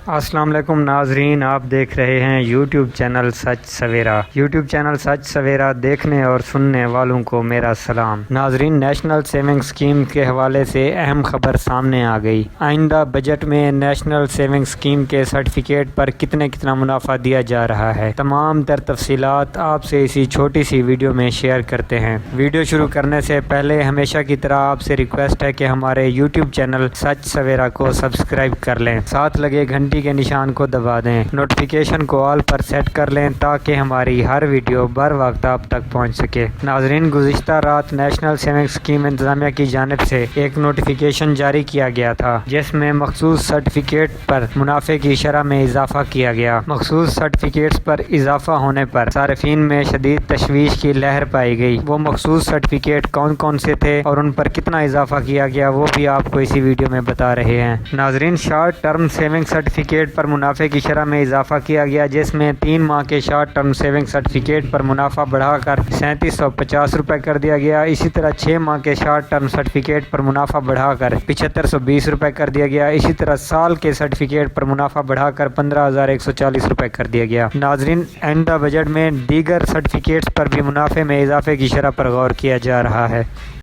السلام علیکم ناظرین، آپ دیکھ رہے ہیں یوٹیوب چینل سچ سویرا۔ یوٹیوب چینل سچ سویرا دیکھنے اور سننے والوں کو میرا سلام۔ ناظرین، نیشنل سیونگ اسکیم کے حوالے سے اہم خبر سامنے آ گئی۔ آئندہ بجٹ میں نیشنل سیونگ اسکیم کے سرٹیفکیٹ پر کتنا منافع دیا جا رہا ہے، تمام تر تفصیلات آپ سے اسی چھوٹی سی ویڈیو میں شیئر کرتے ہیں۔ ویڈیو شروع کرنے سے پہلے ہمیشہ کی طرح آپ سے ریکویسٹ ہے کہ ہمارے یوٹیوب چینل سچ سویرا کو سبسکرائب کر لیں، ساتھ لگے گھنٹی کے نشان کو دبا دیں، نوٹیفیکیشن کو آل پر سیٹ کر لیں تاکہ ہماری ہر ویڈیو بر وقت آپ تک پہنچ سکے۔ ناظرین، گزشتہ رات نیشنل سیونگ اسکیم انتظامیہ کی جانب سے ایک نوٹیفیکیشن جاری کیا گیا تھا جس میں مخصوص سرٹیفکیٹ پر منافع کی شرح میں اضافہ کیا گیا۔ مخصوص سرٹیفکیٹس پر اضافہ ہونے پر صارفین میں شدید تشویش کی لہر پائی گئی۔ وہ مخصوص سرٹیفکیٹ کون سے تھے اور ان پر کتنا اضافہ کیا گیا وہ بھی آپ کو اسی ویڈیو میں بتا رہے ہیں۔ ناظرین، شارٹ ٹرم سیونگ سرٹیفکیٹ پر منافع کی شرح میں اضافہ کیا گیا، جس میں 3 ماہ کے شارٹ ٹرم سیونگ سرٹیفکیٹ پر منافع بڑھا کر 3750 روپے کر دیا گیا۔ اسی طرح 6 ماہ کے شارٹ ٹرم سرٹیفکیٹ پر منافع بڑھا کر 7520 روپے کر دیا گیا۔ اسی طرح سال کے سرٹیفکیٹ پر منافع بڑھا کر 15140 روپے کر دیا گیا۔ ناظرین، آئندہ بجٹ میں دیگر سرٹیفکیٹس پر بھی منافع میں اضافے کی شرح پر غور کیا جا رہا ہے۔